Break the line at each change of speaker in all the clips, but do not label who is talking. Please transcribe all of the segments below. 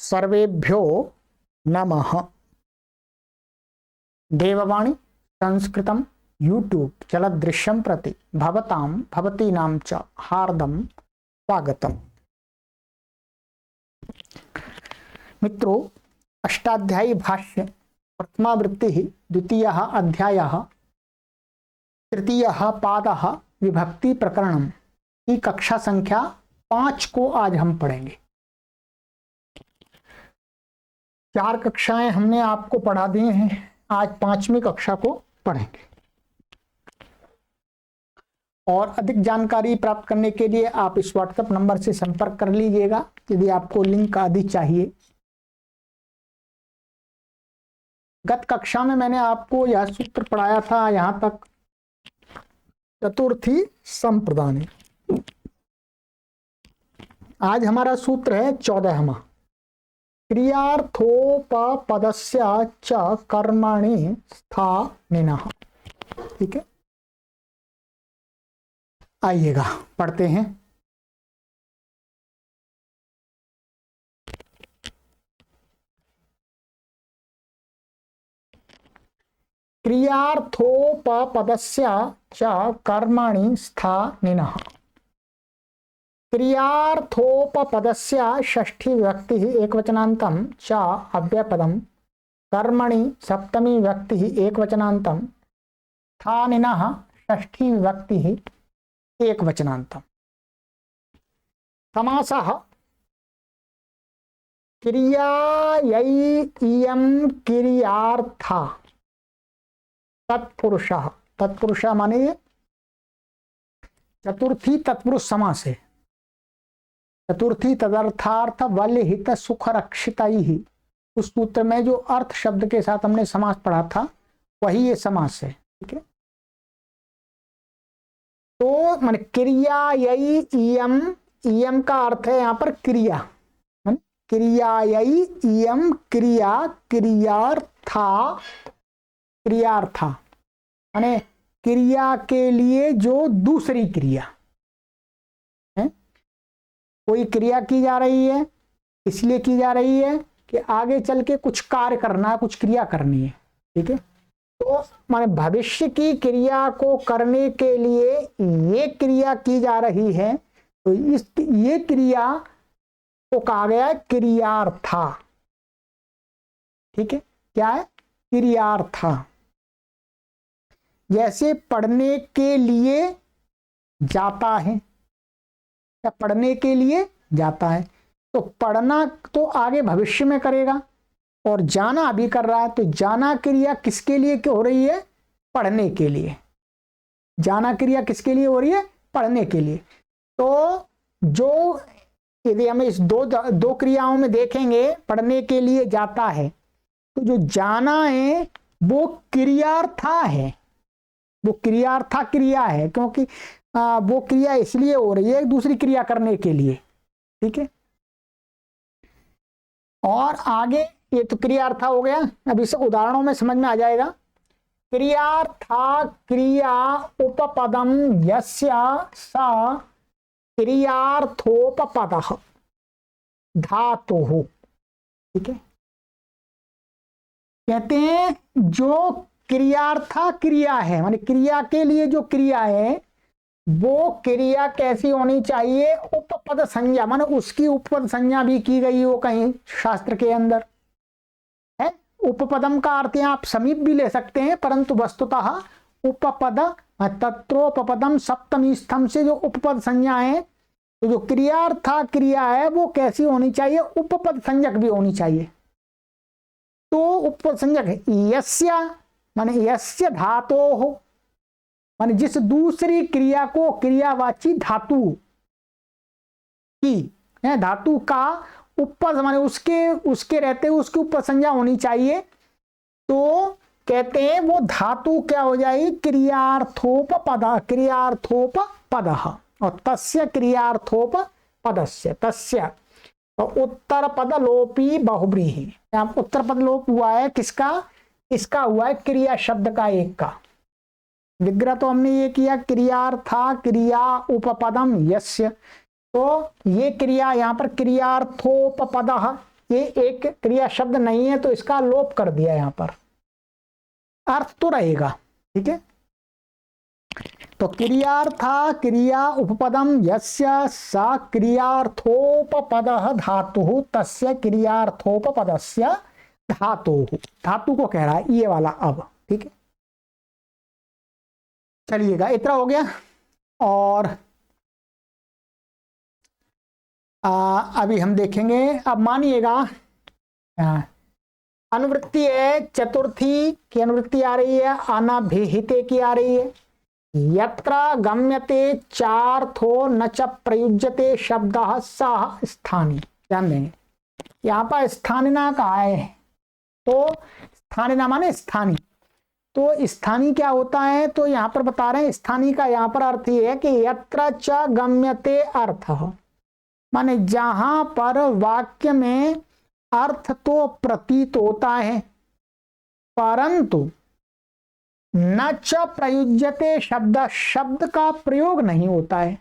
सर्वेभ्यो नमः। देववाणी संस्कृतं यूट्यूब चलदृश्यं प्रति भवतां भवतीनां च हार्दं स्वागतम्। मित्रों, अष्टाध्यायी भाष्य प्रथमा वृत्ति द्वितीयः अध्यायः तृतीयः पादः विभक्ति प्रकरणम की कक्षा संख्या 5 को आज हम पढ़ेंगे। 4 कक्षाएं हमने आपको पढ़ा दी हैं, आज 5वीं कक्षा को पढ़ेंगे। और अधिक जानकारी प्राप्त करने के लिए आप इस व्हाट्सएप नंबर से संपर्क कर लीजिएगा यदि आपको लिंक आदि चाहिए। गत कक्षा में मैंने आपको यह सूत्र पढ़ाया था, यहां तक चतुर्थी संप्रदानी। आज हमारा सूत्र है 14वां, क्रियार्थोपपदस्य च कर्मणि स्थानिनः। ठीक है, आइएगा पढ़ते हैं। क्रियार्थोपपदस्य च कर्मणि स्थानिनः। क्रियार्थोपपदस्य षष्ठी विभक्ति एकवचनान्तं च अव्ययपदं, कर्मणि सप्तमी विभक्ति एकवचनान्तं, स्थानिनः षष्ठी विभक्ति एकवचनान्तं। समासः क्रियायै इयं क्रियार्था तत्पुरुषः। तत्पुरुषः माने चतुर्थी तत्पुरुष समास है। चतुर्थी तदर्थार्थ वल्य हित सुख रक्षितैः, उस सूत्र में जो अर्थ शब्द के साथ हमने समास पढ़ा था वही ये समास है। ठीक है, तो मान क्रियायै इयं, इयं का अर्थ है यहाँ पर क्रिया। क्रियायै इयं क्रिया, क्रियार्था, क्रियार्था माने क्रिया के लिए जो दूसरी क्रिया है। कोई क्रिया की जा रही है, इसलिए की जा रही है कि आगे चल के कुछ कार्य करना है, कुछ क्रिया करनी है। ठीक है, तो माने भविष्य की क्रिया को करने के लिए ये क्रिया की जा रही है, तो ये क्रिया को कहा गया है क्रियार्था। ठीक है, क्या है? क्रियार्था। जैसे पढ़ने के लिए जाता है, या पढ़ने के लिए जाता है, तो पढ़ना तो आगे भविष्य में करेगा और जाना अभी कर रहा है, तो जाना क्रिया किसके लिए हो रही है? पढ़ने के लिए। जाना क्रिया किसके लिए हो रही है? पढ़ने के लिए। तो जो यदि हम इस दो क्रियाओं में देखेंगे, पढ़ने के लिए जाता है, तो जो जाना है वो क्रियार्था है, वो क्रियार्था क्रिया है, क्योंकि वो क्रिया इसलिए हो रही है दूसरी क्रिया करने के लिए। ठीक है, और आगे ये तो क्रियार्था हो गया। अब इस उदाहरणों में समझ में आ जाएगा। क्रियार्था क्रिया उपपदम यस्य सा क्रियार्थोपपदः धातुः। ठीक है, कहते हैं जो क्रियार्था क्रिया है, माने क्रिया के लिए जो क्रिया है, वो क्रिया कैसी होनी चाहिए? उपपद संज्ञा, माने उसकी उपपद संज्ञा भी की गई हो कहीं शास्त्र के अंदर है। उपपदम का अर्थ आप समीप भी ले सकते हैं, परंतु वस्तुतः उपपद तत्रोपपदम सप्तमी स्तंभ से जो उपपद संज्ञा है, तो जो क्रियार्था क्रिया है वो कैसी होनी चाहिए? उपपद संज्ञक भी होनी चाहिए। तो उपपद संज्ञक है यस्य, माने यस्य धातोः, माने जिस दूसरी क्रिया को क्रियावाची धातु की है, धातु का उपपद माने उसके रहते हुए उसकी उपपद संज्ञा होनी चाहिए। तो कहते हैं वो धातु क्या हो जाएगी? क्रियार्थोपपद, क्रियार्थोपपदः। और तस्य क्रियार्थोपपदस्य, तस्य तो उत्तर पद लोपी बहुब्रीहि। यहाँ उत्तर पद लोप हुआ है किसका? इसका हुआ है क्रिया शब्द का, एक का। विग्रह तो हमने ये किया क्रियार्था क्रिया उपपदम यस्य, तो ये क्रिया यहाँ पर क्रियार्थोपपदः ये एक क्रिया शब्द नहीं है तो इसका लोप कर दिया यहां पर, अर्थ तो रहेगा। ठीक है, तो क्रियार्था क्रिया उपपदम यस्य सा क्रियार्थोपपदः धातुः तस्य क्रियार्थोपपदस्य धातुः, धातु को कह रहा है ये वाला अब। ठीक है, चलिएगा इतना हो गया। और अभी हम देखेंगे, अब मानिएगा अनुवृत्ति है, चतुर्थी की अनुवृत्ति आ रही है, अनभिहिते की आ रही है। यत्र गम्यते चार्थो न च प्रयुज्यते शब्दः सः स्थानी। ध्यान देंगे यहाँ पर स्थानिना कहा है, तो स्थानिना माने स्थानी। तो स्थानी क्या होता है, तो यहाँ पर बता रहे हैं स्थानी का यहाँ पर अर्थ ये है कि यत्र च गम्यते अर्थ, माने जहां पर वाक्य में अर्थ तो प्रतीत होता है परंतु न च प्रयुज्यते शब्द, शब्द का प्रयोग नहीं होता है।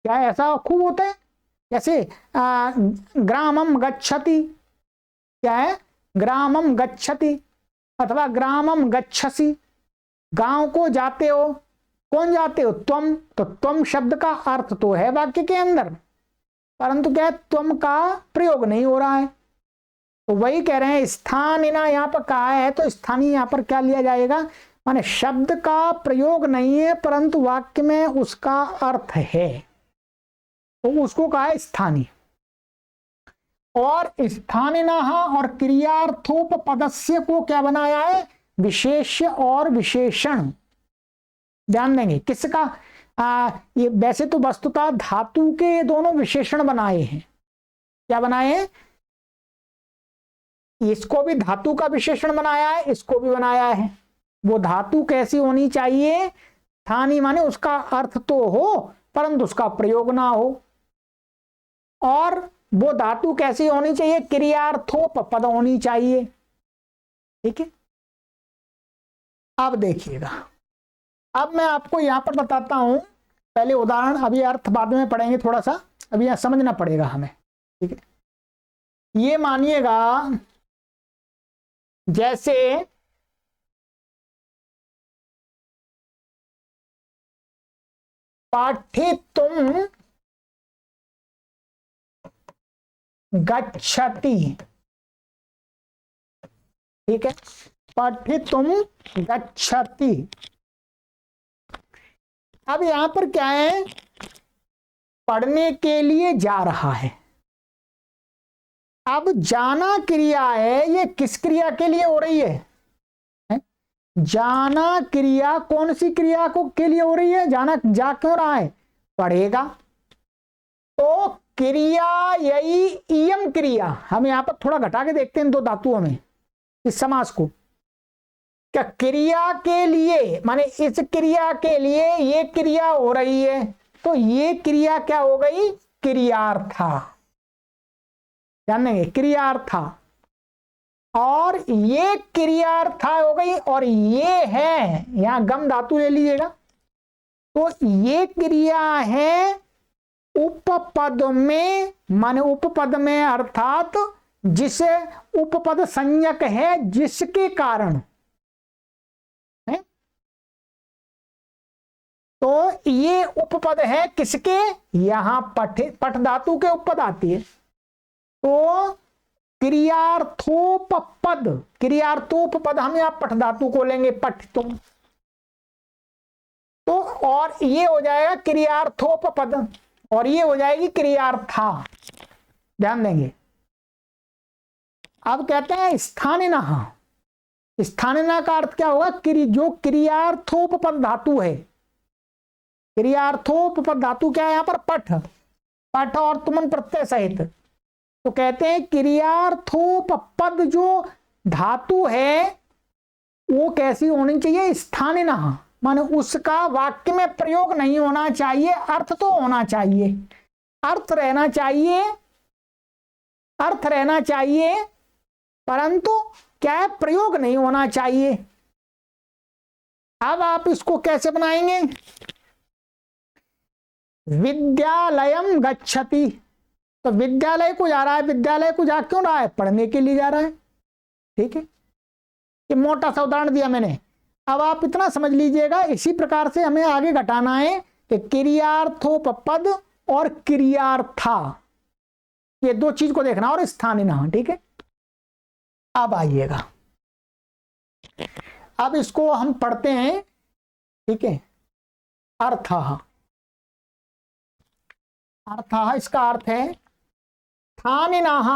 क्या ऐसा खूब होता है, जैसे ग्रामम गच्छति, क्या है ग्रामम गच्छति अथवा ग्रामम गच्छसि, गांव को जाते हो, कौन जाते हो तुम, तो तुम शब्द का अर्थ तो है वाक्य के अंदर परंतु क्या है तुम का प्रयोग नहीं हो रहा है। तो वही कह रहे हैं स्थानिना यहाँ पर कहा है, तो स्थानीय यहाँ पर क्या लिया जाएगा, माने शब्द का प्रयोग नहीं है परंतु वाक्य में उसका अर्थ है, तो उसको कहा है स्थानीय। और स्थानिना और क्रियार्थोपपदस्य को क्या बनाया है, विशेष्य और विशेषण। ध्यान देंगे किसका, ये वैसे तो वस्तुतः धातु के ये दोनों विशेषण बनाए हैं। क्या बनाए हैं, इसको भी धातु का विशेषण बनाया है, इसको भी बनाया है। वो धातु कैसी होनी चाहिए, स्थानीय माने उसका अर्थ तो हो परंतु उसका प्रयोग ना हो, और वो धातु कैसी होनी चाहिए, क्रियार्थोपपद होनी चाहिए। ठीक है, अब देखिएगा, अब मैं आपको यहां पर बताता हूं, पहले उदाहरण, अभी अर्थ बाद में पढ़ेंगे, थोड़ा सा अभी यहां समझना पड़ेगा हमें। ठीक है, ये मानिएगा जैसे पाठितुम गच्छति। ठीक है, पठितुम गच्छति। अब यहां पर क्या है, पढ़ने के लिए जा रहा है। अब जाना क्रिया है, ये किस क्रिया के लिए हो रही है, जाना क्रिया कौन सी क्रिया को के लिए हो रही है, जाना जा क्यों रहा है, पढ़ेगा। तो क्रिया यही इयम क्रिया, हम यहां पर थोड़ा घटा के देखते हैं दो धातुओं में इस समास को। क्या क्रिया के लिए माने इस क्रिया के लिए ये क्रिया हो रही है, तो ये क्रिया क्या हो गई, क्रियार्था। ध्यान देंगे क्रियार्था, और ये क्रियार्था हो गई, और ये है यहां गम धातु ले लीजिएगा, तो ये क्रिया है उपपद में, माने उपपद में अर्थात जिसे उपपद संज्ञक है, जिसके कारण है, तो ये उपपद है किसके, यहां पठ धातु के उपपद आती है, तो क्रियार्थोपपद, क्रियार्थोपपद हम यहां पठ धातु को लेंगे, पठितुम, तो और ये हो जाएगा क्रियार्थोपपद, और ये हो जाएगी क्रियार्था। ध्यान देंगे, अब कहते हैं स्थानिना। स्थानिना का अर्थ क्या होगा, जो क्रियार्थोपपद धातु है, क्रियार्थोपपद धातु क्या है यहां पर, पठ, पठ और तुमन प्रत्यय सहित। तो कहते हैं क्रियार्थोपपद जो धातु है वो कैसी होनी चाहिए, स्थानिना, माने उसका वाक्य में प्रयोग नहीं होना चाहिए, अर्थ तो होना चाहिए, अर्थ रहना चाहिए, अर्थ रहना चाहिए परंतु क्या है, प्रयोग नहीं होना चाहिए। अब आप इसको कैसे बनाएंगे, विद्यालयम गच्छति, तो विद्यालय को जा रहा है, विद्यालय को जा क्यों रहा है? पढ़ने के लिए जा रहा है। ठीक है, ये मोटा सा उदाहरण दिया मैंने। अब आप इतना समझ लीजिएगा, इसी प्रकार से हमें आगे घटाना है कि क्रियार्थोपपद और क्रियार्था, ये दो चीज को देखना, और स्थानिनः। ठीक है, अब आइएगा, अब इसको हम पढ़ते हैं। ठीक है, अर्थः, अर्थः इसका अर्थ है स्थानिनः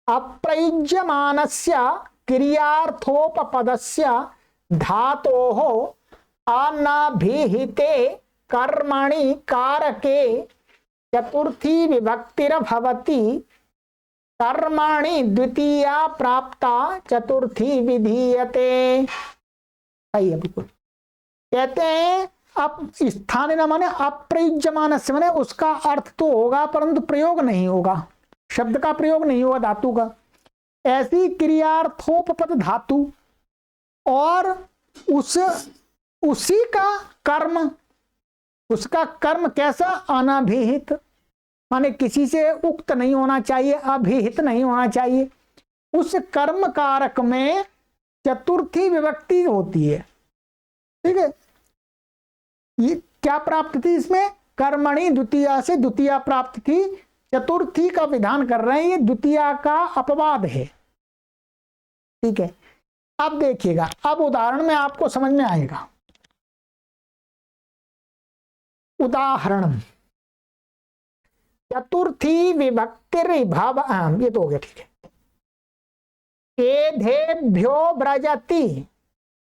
अप्रयुज्यमानस्य क्रियार्थोपपदस्य धातोः अनभिहिते कर्मणि कारके चतुर्थी विभक्तिर्भवति, कर्मणि द्वितीया प्राप्ता चतुर्थी विधीयते। सही है, बिल्कुल। कहते हैं अब स्थानिनः माने अप्रयुज्यमान से, माने उसका अर्थ तो होगा परंतु प्रयोग नहीं होगा, शब्द का प्रयोग नहीं होगा धातु का। ऐसी क्रियार्थोपपद धातु और उसी का कर्म, उसका कर्म कैसा? अनभिहित, माने किसी से उक्त नहीं होना चाहिए, अभिहित नहीं होना चाहिए। उस कर्म कारक में चतुर्थी विभक्ति होती है। ठीक है, ये क्या प्राप्त थी इसमें? कर्मणि द्वितीया से द्वितीया प्राप्त थी, चतुर्थी का विधान कर रहे हैं, ये द्वितीया का अपवाद है। ठीक है, अब देखिएगा, अब उदाहरण में आपको समझ में आएगा। उदाहरण, चतुर्थी विभक्तिर्भाव, ये तो हो गया। ठीक है, एधेभ्यो व्रजति,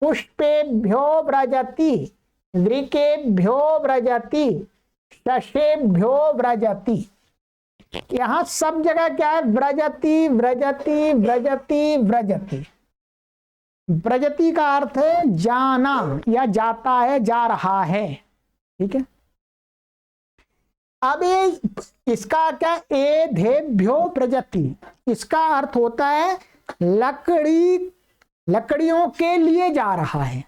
पुष्पेभ्यो व्रजति, वृकेभ्यो व्रजति, शशेभ्यो व्रजति। यहां सब जगह क्या है? व्रजति व्रजति व्रजति व्रजति। व्रजति का अर्थ है जाना या जाता है, जा रहा है। ठीक है, अब ये इसका क्या? एधेभ्यो व्रजति, इसका अर्थ होता है लकड़ियों के लिए जा रहा है।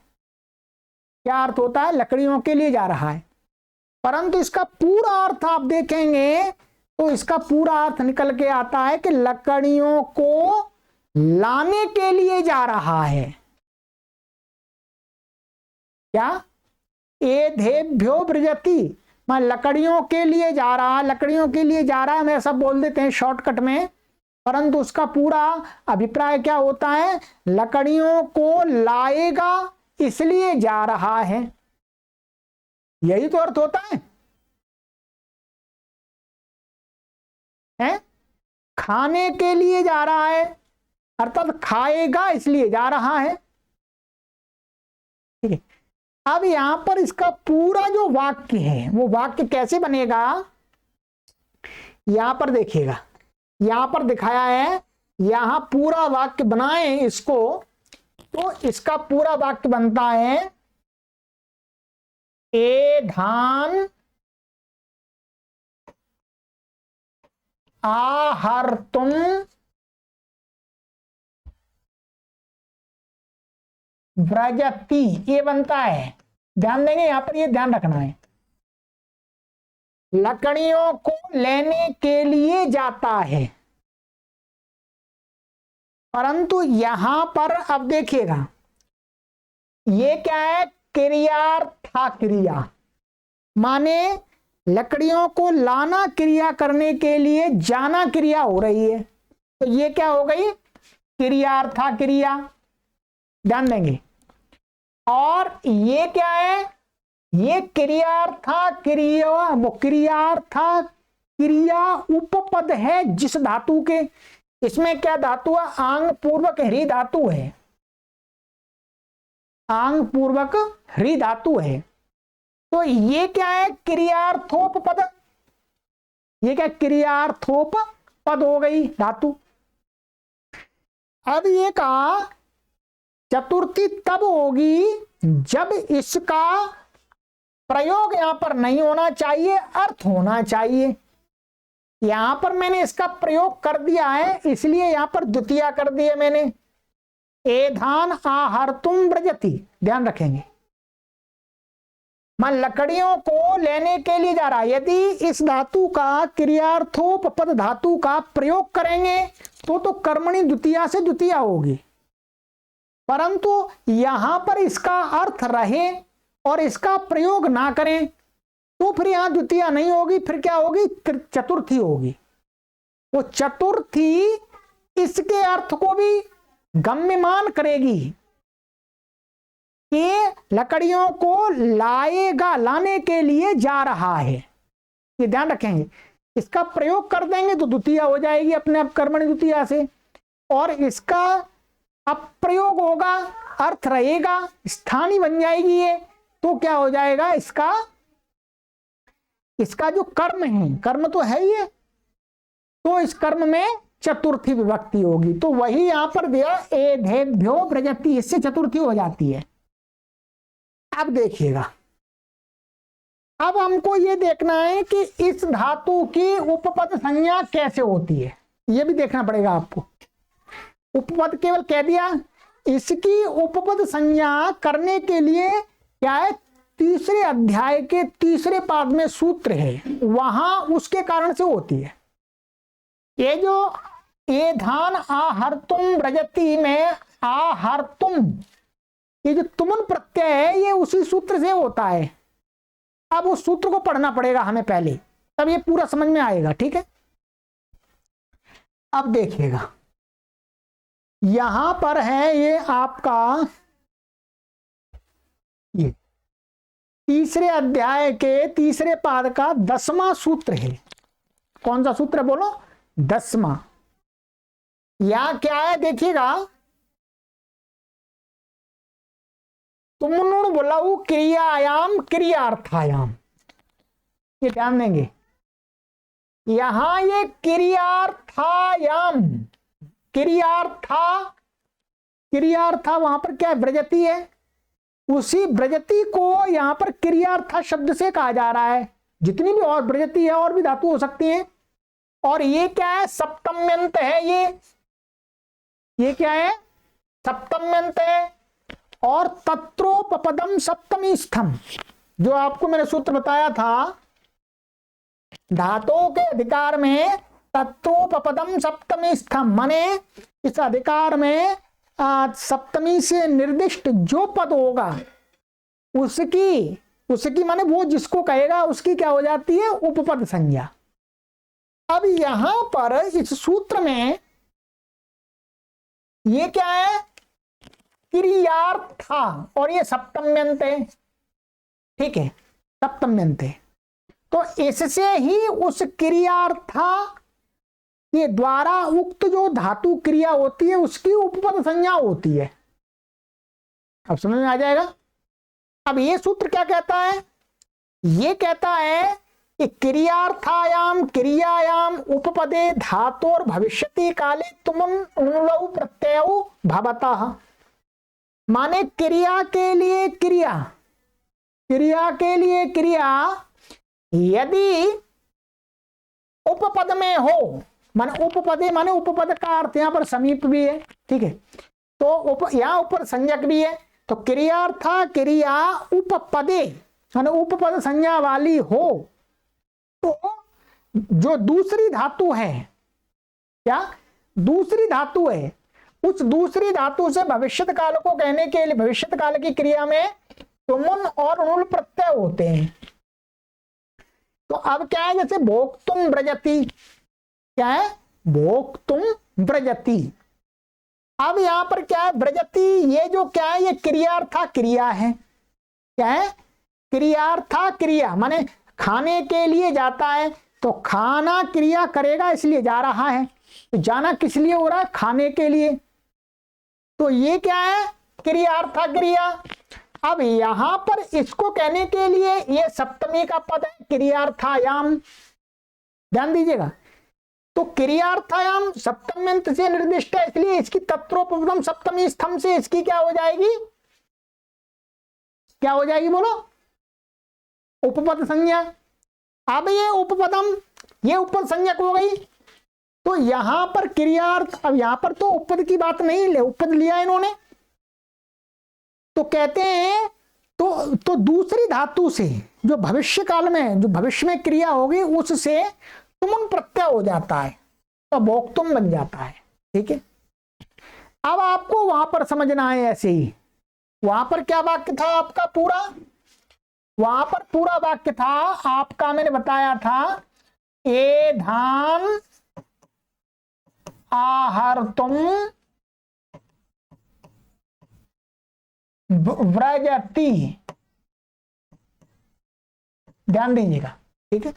क्या अर्थ होता है? लकड़ियों के लिए जा रहा है। परंतु इसका पूरा अर्थ आप देखेंगे तो इसका पूरा अर्थ निकल के आता है कि लकड़ियों को लाने के लिए जा रहा है। क्या? एधेभ्यो व्रजति, मैं लकड़ियों के लिए जा रहा, लकड़ियों के लिए जा रहा है, हम ऐसा बोल देते हैं शॉर्टकट में, परंतु उसका पूरा अभिप्राय क्या होता है? लकड़ियों को लाएगा इसलिए जा रहा है, यही तो अर्थ होता है। खाने के लिए जा रहा है अर्थात खाएगा इसलिए जा रहा है। ठीक है, अब यहां पर इसका पूरा जो वाक्य है वो वाक्य कैसे बनेगा? यहां पर देखिएगा, यहां पर दिखाया है, यहां पूरा वाक्य बनाए इसको, तो इसका पूरा वाक्य बनता है एधान आहर्तुम व्रजति, ये बनता है। ध्यान देंगे, यहां पर ये ध्यान रखना है, लकड़ियों को लेने के लिए जाता है। परंतु यहां पर अब देखिएगा, ये क्या है? क्रियार्था क्रिया, माने लकड़ियों को लाना क्रिया करने के लिए जाना क्रिया हो रही है, तो ये क्या हो गई? क्रियार्था क्रिया। ध्यान देंगे, और ये क्या है? ये क्रियार्था क्रिया, वो क्रियार्था क्रिया उपपद है जिस धातु के, इसमें क्या धातु है? आंग पूर्वक ह्री धातु है, आंग पूर्वक ह्री धातु है। तो ये क्या है? क्रियार्थोपपद, ये क्या? क्रियार्थोपपद हो गई धातु। अब ये कहा चतुर्थी तब होगी जब इसका प्रयोग यहां पर नहीं होना चाहिए, अर्थ होना चाहिए। यहां पर मैंने इसका प्रयोग कर दिया है, इसलिए यहां पर द्वितीया कर दिया मैंने, एधान आहर्तुम व्रजति। ध्यान रखेंगे, मान लकड़ियों को लेने के लिए जा रहा है। यदि इस धातु का क्रियार्थोपपद धातु का प्रयोग करेंगे तो कर्मणि द्वितीया से द्वितीया होगी, परंतु यहां पर इसका अर्थ रहे और इसका प्रयोग ना करें तो फिर यहां द्वितीया नहीं होगी, फिर क्या होगी, चतुर्थी होगी। वो चतुर्थी इसके अर्थ को भी गम्यमान करेगी कि लकड़ियों को लाएगा, लाने के लिए जा रहा है, ये ध्यान रखेंगे। इसका प्रयोग कर देंगे तो द्वितीया हो जाएगी अपने आप कर्मणि द्वितीया से, और इसका अप्रयोग होगा, अर्थ रहेगा, स्थानी बन जाएगी ये, तो क्या हो जाएगा, इसका जो कर्म है, कर्म तो है ये, तो इस कर्म में चतुर्थी विभक्ति होगी। तो वही यहां पर दिया एधेभ्यो व्रजति, इससे चतुर्थी हो जाती है। अब देखिएगा, अब हमको ये देखना है कि इस धातु की उपपद संज्ञा कैसे होती है, ये भी देखना पड़ेगा आपको। उपपद केवल कह दिया, इसकी उपपद संज्ञा करने के लिए क्या है, तीसरे अध्याय के तीसरे पाद में सूत्र है, वहां उसके कारण से होती है। ये जो एधान आहर्तुम व्रजति में आहर्तुम, ये जो तुमन प्रत्यय है ये उसी सूत्र से होता है। अब उस सूत्र को पढ़ना पड़ेगा हमें पहले, तब ये पूरा समझ में आएगा, ठीक है। अब देखिएगा, यहां पर है ये आपका ये तीसरे अध्याय के तीसरे पाद का 10वां सूत्र है। कौन सा सूत्र है बोलो, 10वां। या क्या है देखिएगा, तुमनुण बोलाऊ क्रियायाम क्रियार्थायाम, ये ध्यान देंगे। यहां ये क्रियार्थायाम, क्रियार्था वहां पर क्या है, व्रजति है, उसी व्रजति को यहां पर क्रियार्था शब्द से कहा जा रहा है। जितनी भी और व्रजति है और भी धातु हो सकती हैं, और ये क्या है, सप्तम्यंत है, ये क्या है, सप्तम्यंत है। और तत्रोपपदम सप्तमी स्थम, जो आपको मैंने सूत्र बताया था, धातुओं के अधिकार में तत्रोपपदम सप्तमी स्थम, माने इस अधिकार में सप्तमी से निर्दिष्ट जो पद होगा उसकी माने वो जिसको कहेगा उसकी क्या हो जाती है, उपपद संज्ञा। अब यहां पर इस सूत्र में ये क्या है, क्रियार्था, और ये सप्तम्यंत है, ठीक है, सप्तम्यंत है। तो इससे ही उस क्रियार्था के द्वारा उक्त जो धातु क्रिया होती है उसकी उपपद संज्ञा होती है। अब समझ में आ जाएगा। अब ये सूत्र क्या कहता है, ये कहता है कि क्रियार्थायाम क्रियायाम उपपदे धातोर भविष्यति काले तुमुन उनुलौ प्रत्ययौ भवतः, माने क्रिया के लिए क्रिया, क्रिया के लिए क्रिया यदि उपपद में हो, माने उपपदे माने उपपद का अर्थ यहां पर समीप भी है, ठीक है, तो यहां ऊपर संज्ञक भी है। तो क्रियार्था क्रिया उपपदे माने उपपद संज्ञा वाली हो, तो जो दूसरी धातु है, क्या दूसरी धातु है, उस दूसरी धातु से भविष्यत काल को कहने के लिए भविष्यत काल की क्रिया में तुमुन और उनुल प्रत्यय होते हैं। तो अब क्या है, जैसे भोक्तुम व्रजति, क्या है, भोक्तुम व्रजति। अब यहां पर क्या है, व्रजति, ये जो क्या है, ये क्रियार्था क्रिया है, क्या है, क्रियार्था क्रिया, माने खाने के लिए जाता है, तो खाना क्रिया करेगा इसलिए जा रहा है, तो जाना किस लिए हो रहा है, खाने के लिए, तो ये क्या है, क्रियार्था क्रिया। अब यहां पर इसको कहने के लिए ये सप्तमी का पद है, क्रियार्थायाम, ध्यान दीजिएगा। तो क्रियार्थायाम सप्तम्यंत से निर्दिष्ट है, इसलिए इसकी तत्रोपपदम सप्तमी स्थम से इसकी क्या हो जाएगी, क्या हो जाएगी बोलो, उपपद संज्ञा। अब ये उपपदम, ये उपपद संज्ञक हो गई। तो यहां पर क्रियार्थ, अब यहां पर तो उपपद की बात नहीं ले, उपपद लिया इन्होंने, तो कहते हैं तो तो दूसरी धातु से जो भविष्य काल में, जो भविष्य में क्रिया होगी, उससे तुमुन प्रत्यय हो जाता है, तो भोक्तुम बन जाता है। ठीक है, अब आपको वहां पर समझना है ऐसे ही। वहां पर क्या वाक्य था आपका पूरा? वहां पर पूरा वाक्य था आपका, मैंने बताया था, ए धान आहर्तुम व्रजति। ध्यान दीजिएगा। ठीक है,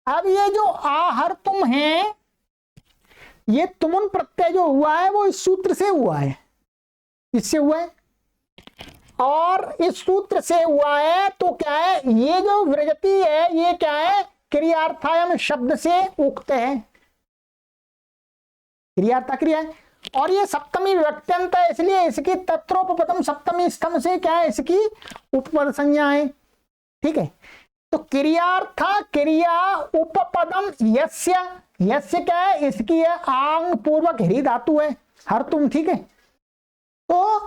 अब ये जो आहर्तुम है, ये तुमुन प्रत्यय जो हुआ है वो इस सूत्र से हुआ है, इससे हुआ है, और इस सूत्र से हुआ है। तो क्या है, ये जो व्रजति है ये क्या है, क्रियार्थायम शब्द से उक्त है, क्रियार्था क्रिया है, और ये सप्तमी विभक्त्यंत है, इसलिए इसकी तत्रोपपदम सप्तमी स्तंभ से क्या है, इसकी उपपद संज्ञा है। ठीक है, तो क्रियार्था क्रिया उपपदम यस्य, यस्य क्या है, इसकी है आंग पूर्वक ह्री धातु है, हर तुम। ठीक है, तो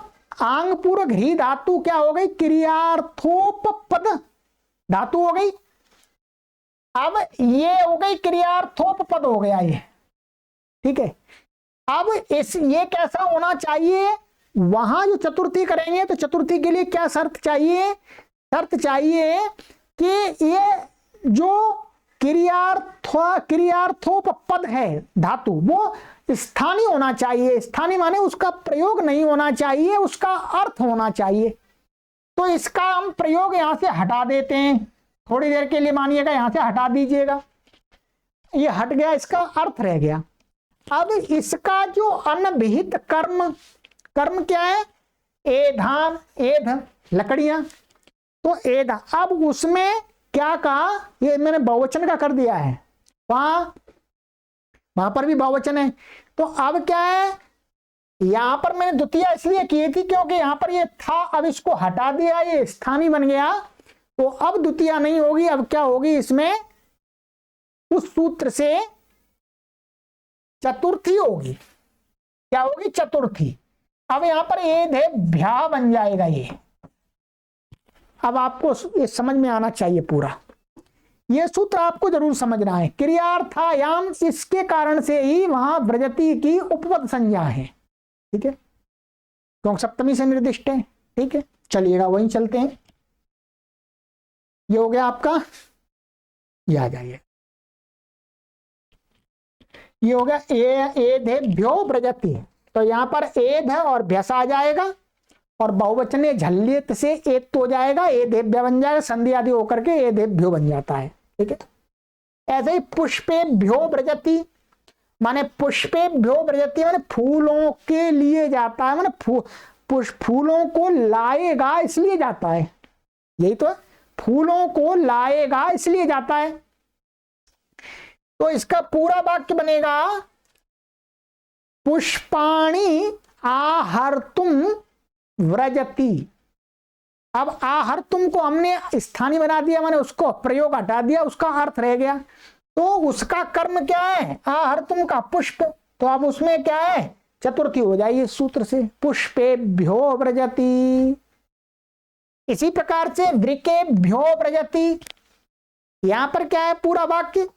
आंग पूर्वक ह्री धातु क्या हो गई, क्रियार्थोपपद धातु हो गई। अब ये हो गई क्रियार्थोपपद हो गया ये। ठीक है, अब इस ये कैसा होना चाहिए, वहां जो चतुर्थी करेंगे तो चतुर्थी के लिए क्या शर्त चाहिए, शर्त चाहिए कि ये जो क्रियार्थोपपद है धातु, वो स्थानीय होना चाहिए। स्थानीय माने उसका प्रयोग नहीं होना चाहिए, उसका अर्थ होना चाहिए। तो इसका हम प्रयोग यहां से हटा देते हैं, थोड़ी देर के लिए मानिएगा, यहां से हटा दीजिएगा, ये हट गया, इसका अर्थ रह गया। अब इसका जो अनभिहित कर्म, कर्म क्या है, एधान, एध लकड़ियां, तो एध, अब उसमें क्या कहा, ये मैंने बहुवचन का कर दिया है, वहां पर भी बहुवचन है। तो अब क्या है, यहां पर मैंने द्वितीय इसलिए की थी क्योंकि यहां पर ये था, अब इसको हटा दिया, ये स्थानीय बन गया, तो अब द्वितीय नहीं होगी, अब क्या होगी, इसमें उस सूत्र से चतुर्थी होगी। क्या होगी, चतुर्थी। अब यहां पर एध है, भ्या बन जाएगा ये। अब आपको ये समझ में आना चाहिए पूरा, ये सूत्र आपको जरूर समझना है। क्रियार्थायाम, इसके कारण से ही वहां व्रजति की उपपद संज्ञा है। ठीक है, क्योंकि सप्तमी से निर्दिष्ट है। ठीक है, चलिएगा वहीं चलते हैं। ये हो गया आपका, ये आ जाइए, ये हो गया एधेभ्यो व्रजति। तो यहां पर एध है और भ्यस आ जाएगा, और बहुवचन झल्लियत से एत हो जाएगा, एधेभ्य बन जाएगा, संधि आदि होकर के एधेभ्यो बन जाता है। ठीक है, ऐसे ही पुष्पेभ्यो व्रजति, माने पुष्पेभ्यो व्रजति माने फूलों के लिए जाता है, माने फूलों को लाएगा इसलिए जाता है, यही तो है, फूलों को लाएगा इसलिए जाता है। तो इसका पूरा वाक्य बनेगा, पुष्पाणि आहर्तुम व्रजति। अब आहर्तुम को हमने स्थानीय बना दिया, माने उसको प्रयोग हटा दिया, उसका अर्थ रह गया। तो उसका कर्म क्या है, आहर्तुम का पुष्प, तो अब उसमें क्या है, चतुर्थी हो जाएगी सूत्र से, पुष्पेभ्यो व्रजति। इसी प्रकार से वृकेभ्यो व्रजति, यहां पर क्या है पूरा वाक्य,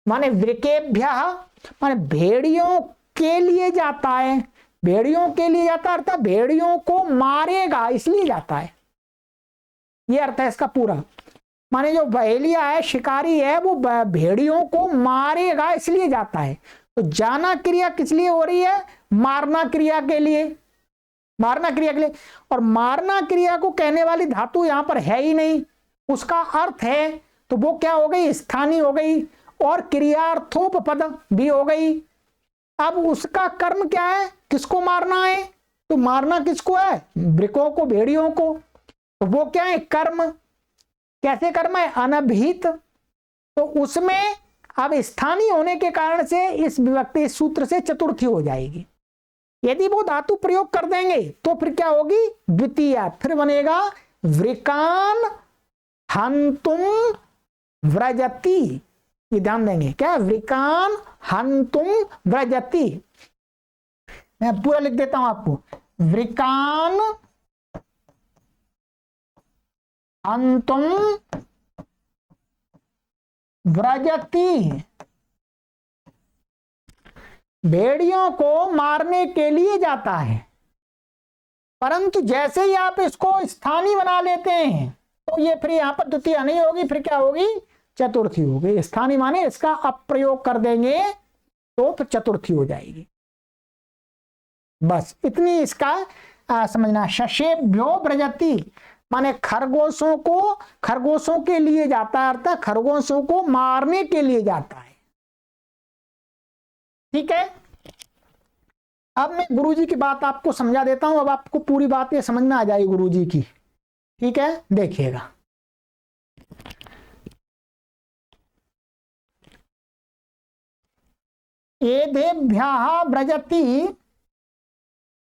माने वृकेभ्य माने भेड़ियों के लिए जाता है, भेड़ियों के लिए जाता है, अर्थात भेड़ियों को मारेगा इसलिए जाता है, ये अर्थ है इसका पूरा। माने जो बहेलिया है, शिकारी है, वो भेड़ियों को मारेगा इसलिए जाता है। तो जाना क्रिया किस लिए हो रही है, मारना क्रिया के लिए, मारना क्रिया के लिए। और मारना क्रिया को कहने वाली धातु यहां पर है ही नहीं, उसका अर्थ है, तो वो क्या हो गई, स्थानीय हो गई, और क्रियार्थोपपद भी हो गई। अब उसका कर्म क्या है, किसको मारना है, तो मारना किसको है, वृकों को, भेड़ियों को। तो वो क्या है, कर्म। कैसे कर्म है, अनभिहित। तो उसमें अब स्थानीय होने के कारण से इस विभक्ति सूत्र से चतुर्थी हो जाएगी। यदि वो धातु प्रयोग कर देंगे तो फिर क्या होगी, द्वितीय, फिर बनेगा वृकान हंतुम व्रजति। ये ध्यान देंगे, क्या, वृकान हंतुम व्रजति। मैं पूरा लिख देता हूं आपको, वृकान हंतुम व्रजति, भेड़ियों को मारने के लिए जाता है। परंतु जैसे ही आप इसको स्थानीय बना लेते हैं तो ये फिर यहां पर द्वितीय नहीं होगी, फिर क्या होगी, चतुर्थी होगी। स्थानीय माने इसका अप्रयोग कर देंगे तो फिर चतुर्थी हो जाएगी। बस इतनी इसका समझना। शशेभ्यो व्रजति माने खरगोशों के लिए जाता है, अर्थात खरगोशों को मारने के लिए जाता है। ठीक है, अब मैं गुरुजी की बात आपको समझा देता हूं। अब आपको पूरी बात ये समझ में आ जाएगी गुरुजी की। ठीक है, देखिएगा। एदेभ्यः व्रजति,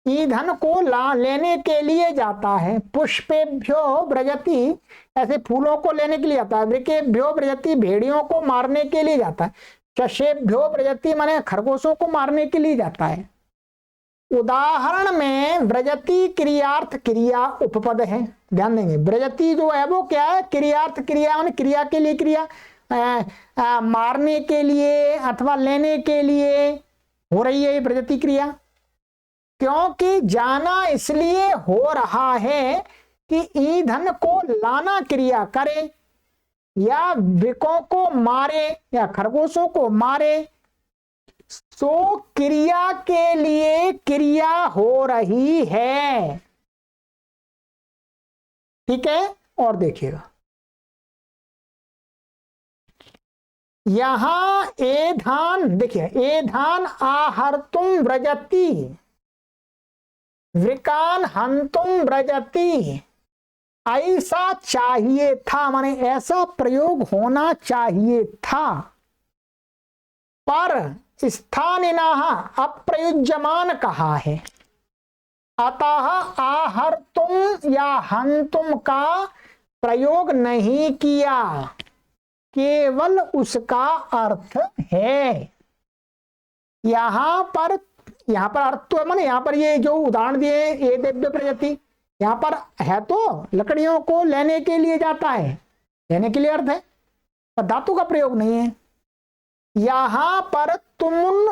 ईंधन को लेने के लिए जाता है। पुष्पेभ्यो व्रजति, ऐसे फूलों को लेने के लिए जाता है। वृकेभ्यो व्रजति, भेड़ियों को मारने के लिए जाता है। शशेभ्यो व्रजति माने खरगोशों को मारने के लिए जाता है। उदाहरण में व्रजति क्रियार्थ क्रिया उपपद है, ध्यान देंगे। व्रजति जो है वो क्या है, क्रियार्थ क्रिया माने क्रिया के लिए क्रिया, मारने के लिए अथवा लेने के लिए हो रही है व्रजति क्रिया। क्योंकि जाना इसलिए हो रहा है कि ईंधन को लाना क्रिया करे, या वृकों को मारे या खरगोशों को मारे, सो क्रिया के लिए क्रिया हो रही है। ठीक है, और देखिएगा यहां एधान, देखिए एधान आहर्तुम व्रजति, वृकान हंतुम व्रजति, ऐसा चाहिए था, माने ऐसा प्रयोग होना चाहिए था, पर स्थानिनः अप्रयुज्यमान कहा है। अतः आहर्तुम या हंतुम का प्रयोग नहीं किया, केवल उसका अर्थ है। यहां पर अर्थ तो माने यहां पर ये जो उदाहरण दिए ये दिव्य प्रजाति, यहां पर है तो लकड़ियों को लेने के लिए जाता है, लेने के लिए अर्थ है, पर धातु का प्रयोग नहीं है। यहां पर तुमुन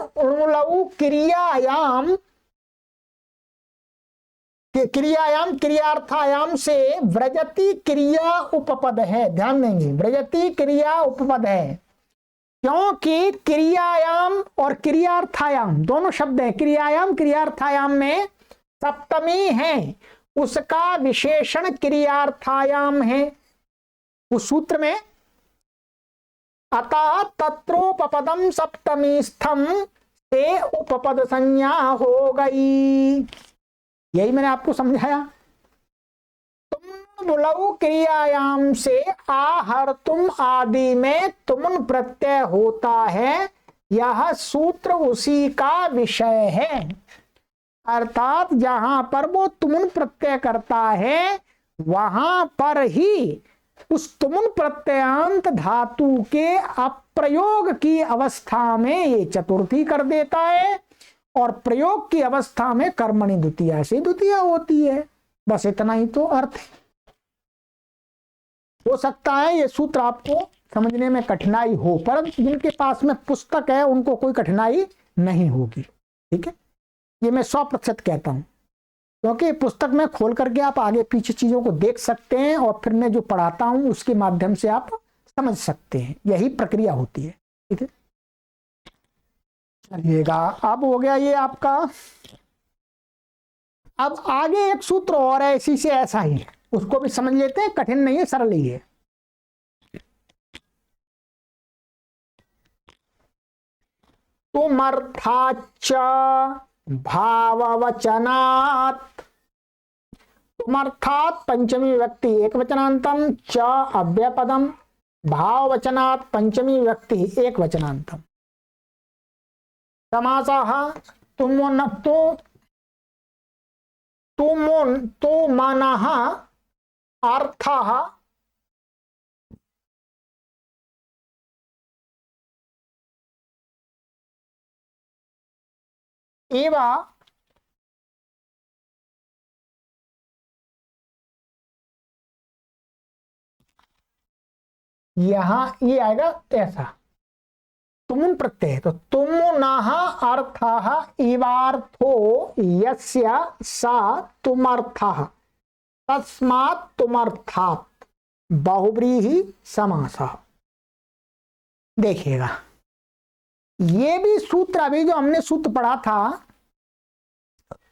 क्रियायाम क्रियार्थायाम से व्रजति क्रिया उपपद है, ध्यान देंगे। व्रजति क्रिया उपपद है क्योंकि क्रियायाम और क्रियार्थायाम दोनों शब्द हैं। क्रियायाम क्रियार्थायाम में सप्तमी है, उसका विशेषण क्रियार्थायाम है उस सूत्र में। अतः तत्रोपपदम सप्तमी स्थम से उपपद संज्ञा हो गई। यही मैंने आपको समझाया। तुम लघु क्रियायाम से आहर्तुम आदि में तुम प्रत्यय होता है, यह सूत्र उसी का विषय है। अर्थात जहां पर वो तुमुन प्रत्यय करता है वहां पर ही उस तुमुन प्रत्ययांत धातु के अप्रयोग की अवस्था में ये चतुर्थी कर देता है, और प्रयोग की अवस्था में कर्मणि द्वितीया से द्वितीया होती है। बस इतना ही तो अर्थ है। हो सकता है ये सूत्र आपको समझने में कठिनाई हो, परंतु जिनके पास में पुस्तक है उनको कोई कठिनाई नहीं होगी। ठीक है, ये मैं 100% कहता हूं, क्योंकि पुस्तक में खोल करके आप आगे पीछे चीजों को देख सकते हैं और फिर मैं जो पढ़ाता हूं उसके माध्यम से आप समझ सकते हैं। यही प्रक्रिया होती है। ठीक है, चलिएगा, अब हो गया ये आपका। अब आगे एक सूत्र और है इसी से ऐसा ही, उसको भी समझ लेते हैं। कठिन नहीं है, सरल ही है। तुमर्थाच्च भाववचनात्, तुमर्थात् पंचमी व्यक्ति एक वचनांतम, च अव्ययपदम, भाववचनात् पंचमी व्यक्ति एक वचनांतम। समासः तुमनः अर्थः एव यहां ये आएगा ऐसा तुमुन प्रत्यय। तो तुमुनः अर्थः इवार्थो यस्य सा तुमर्थः तस्मात् तुमर्थात् बहुव्रीहि समासः। देखिएगा ये भी सूत्र अभी जो हमने सूत्र पढ़ा था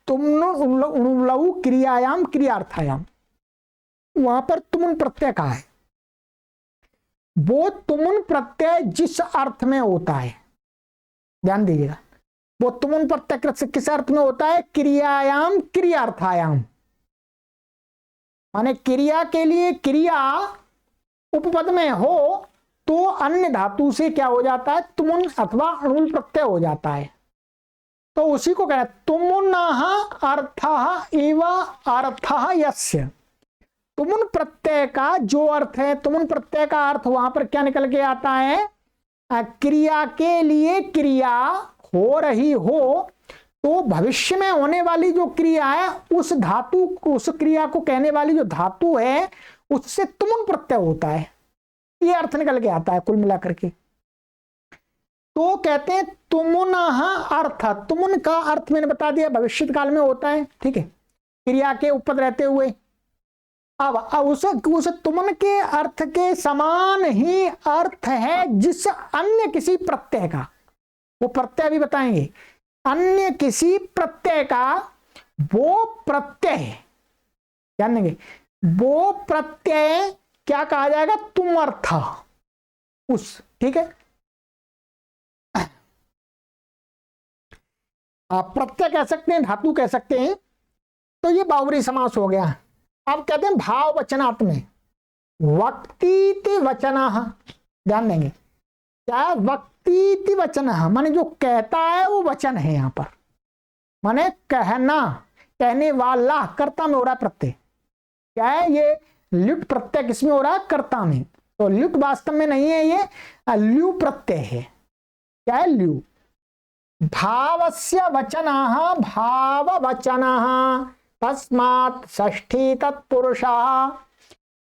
तुमनु क्रियायाम क्रियार्थायाम, वहां पर तुमुन प्रत्यय कहा है। वो तुमुन प्रत्यय जिस अर्थ में होता है, ध्यान दीजिएगा, वो तुमुन प्रत्यय किस अर्थ में होता है? क्रियायाम क्रियार्थायाम, माने क्रिया के लिए क्रिया उपपद में हो तो अन्य धातु से क्या हो जाता है? तुमुन अथवा अणुल प्रत्यय हो जाता है। तो उसी को कहना तुमुनः अर्थः इव अर्थः यस्य। तुमुन प्रत्यय का जो अर्थ है, तुमुन प्रत्यय का अर्थ वहां पर क्या निकल के आता है? क्रिया के लिए क्रिया हो रही हो तो भविष्य में होने वाली जो क्रिया है उस धातु, उस क्रिया को कहने वाली जो धातु है उससे तुमुन प्रत्यय होता है। ये अर्थ निकल के आता है कुल मिलाकर के। तो कहते हैं तुमुनः अर्थ, तुमुन का अर्थ मैंने बता दिया भविष्य काल में होता है, ठीक है, क्रिया के उपपद रहते हुए। अब उस तुमुन के अर्थ के समान ही अर्थ है जिस अन्य किसी प्रत्यय का, वो प्रत्यय भी बताएंगे, अन्य किसी प्रत्यय का वो प्रत्यय जानेंगे, वो प्रत्यय क्या कहा जाएगा? तुमर्थ उस, ठीक है। आप प्रत्यय कह सकते हैं, धातु कह सकते हैं। तो ये बाहुव्रीहि समास हो गया। अब कहते हैं भाव वचनात्मक वक्तीति वचनः, ध्यान देंगे क्या? वक्तीति वचनः माने जो कहता है वो वचन है यहां पर, माने कहना, कहने वाला, कर्ता में हो रहा है प्रत्यय। क्या है ये? ल्युट प्रत्यय किसमें हो रहा है? कर्ता में। तो ल्युट वास्तव में नहीं है, ये ल्यु प्रत्यय है। क्या है? ल्यु। भावस्य वचनः भाव वचनः तस्मात् षष्ठी तत्पुरुषः।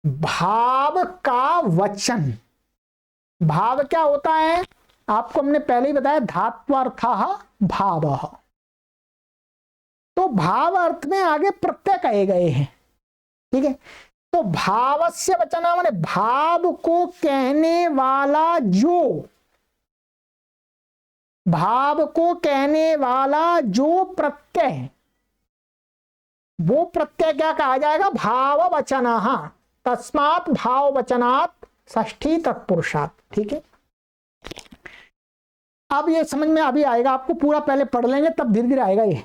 भाव का वचन, भाव क्या होता है आपको हमने पहले ही बताया, धात्वर्थः भावः। तो भाव अर्थ में आगे प्रत्यय कहे गए हैं, ठीक है। तो भावस्य वचनः माने भाव को कहने वाला, जो भाव को कहने वाला जो प्रत्यय, वो प्रत्यय क्या कहा जाएगा? भाव वचनः तस्मात् भाव वचनात् षष्ठी तत्पुरुषात्, ठीक है। अब ये समझ में अभी आएगा आपको, पूरा पहले पढ़ लेंगे तब धीरे धीरे आएगा ये।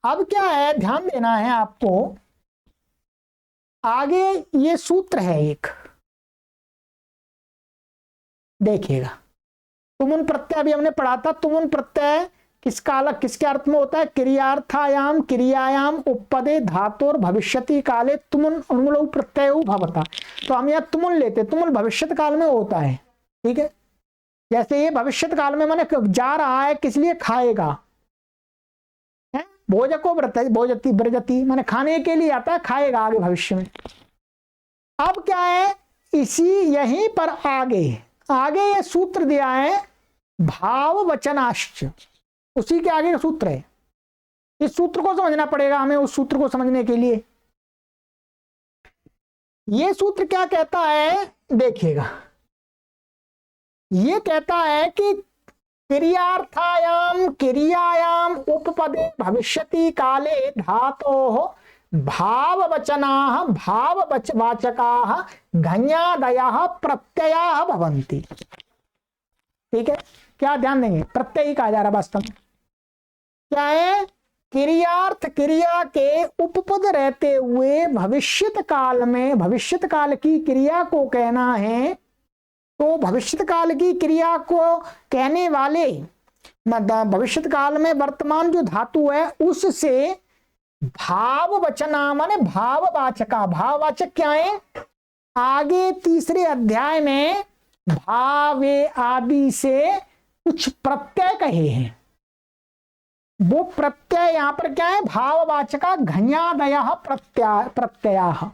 अब क्या है, ध्यान देना है आपको, आगे ये सूत्र है एक, देखिएगा। तुमुन प्रत्यय अभी हमने पढ़ा था। तुमुन प्रत्यय किसका अलग, किसके अर्थ में होता है? क्रियार्थायाम क्रियायाम उपपदे धातुर भविष्यति काले तुमुन अनुलौ प्रत्यय भवता। तो हम यहाँ तुमुन लेते, तुमुन भविष्यत काल में होता है, ठीक है। जैसे ये भविष्यत काल में माने जा रहा है, किस लिए? खाएगा, है? भोजको भोजती ब्रजती माने खाने के लिए आता है, खाएगा आगे भविष्य में। अब क्या है, इसी यहीं पर आगे ये सूत्र दिया है भाव वचनाश्च, उसी के आगे का सूत्र है। इस सूत्र को समझना पड़ेगा हमें, उस सूत्र को समझने के लिए। ये सूत्र क्या कहता है देखिएगा, ये कहता है कि क्रियार्थायाम क्रियायाम उपपदे भविष्यति काले धातोः भाववचनाः भाववाचकाः घञ्यादयः प्रत्ययाः भवन्ति, ठीक है। क्या ध्यान देंगे? प्रत्यय ही कहा जा रहा वास्तव में। क्या है? क्रियार्थ क्रिया के उपपद रहते हुए भविष्यत काल में, भविष्यत काल की क्रिया को कहना है। तो भविष्यत काल की क्रिया को कहने वाले, भविष्यत काल में वर्तमान जो धातु है उससे भाव वचना माने भाववाचका, भाववाचक क्या है? आगे तीसरे अध्याय में भावे आदि से कुछ प्रत्यय कहे हैं, वो प्रत्यय यहां पर क्या है? भाववाचका घञ्यादयः प्रत्ययाः।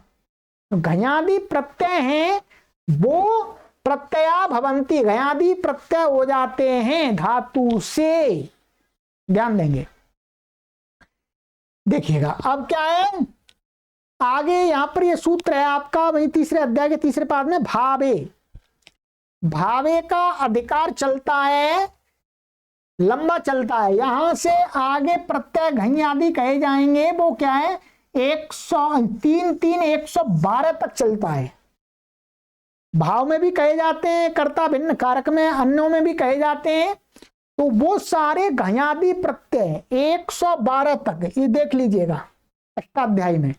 घञ्यादि प्रत्यय हैं वो प्रत्यया भवंती, घयादि प्रत्यय हो जाते हैं धातु से। ध्यान देंगे, देखिएगा अब क्या है आगे यहां पर ये सूत्र है आपका वही तीसरे अध्याय के तीसरे पाद में, भावे। भावे का अधिकार चलता है, लंबा चलता है, यहां से आगे प्रत्यय घई आदि कहे जाएंगे, वो क्या है 112 तक चलता है। भाव में भी कहे जाते हैं, कर्ता भिन्न कारक में, अन्यों में भी कहे जाते हैं। तो वो सारे घयादि प्रत्यय 112 तक, ये देख लीजिएगा अष्टाध्यायी में,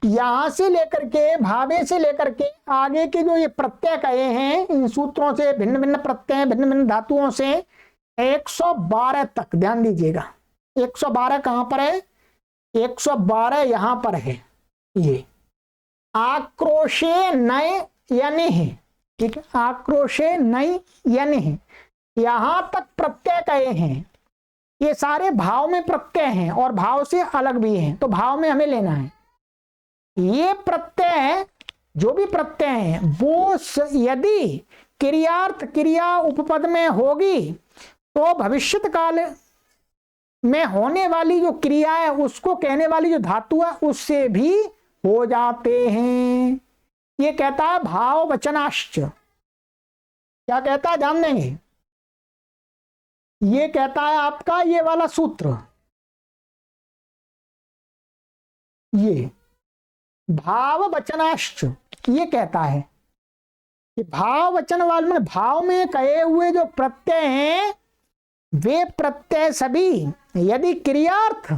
यहां से लेकर के भावे से लेकर के आगे के जो ये प्रत्यय कहे हैं इन सूत्रों से, भिन्न भिन्न प्रत्यय भिन्न भिन्न धातुओं से 112 तक। ध्यान दीजिएगा 112 कहां पर है, 112 यहां पर है, ये आक्रोशे नय यानी है, ठीक है, आक्रोशे नय यानी है, यहां तक प्रत्यय कहे हैं। ये सारे भाव में प्रत्यय हैं और भाव से अलग भी हैं, तो भाव में हमें लेना है। ये प्रत्यय जो भी प्रत्यय हैं वो यदि क्रियार्थ क्रिया उपपद में होगी तो भविष्यत काल में होने वाली जो क्रिया है उसको कहने वाली जो धातु है उससे भी हो जाते हैं। ये कहता है भाव वचनाश्च, क्या कहता है ध्यान देंगे, ये कहता है आपका ये वाला सूत्र, ये भाव वचनाश्च ये कहता है कि भाव वचन वाले में भाव में कहे हुए जो प्रत्यय हैं वे प्रत्यय सभी यदि क्रियार्थ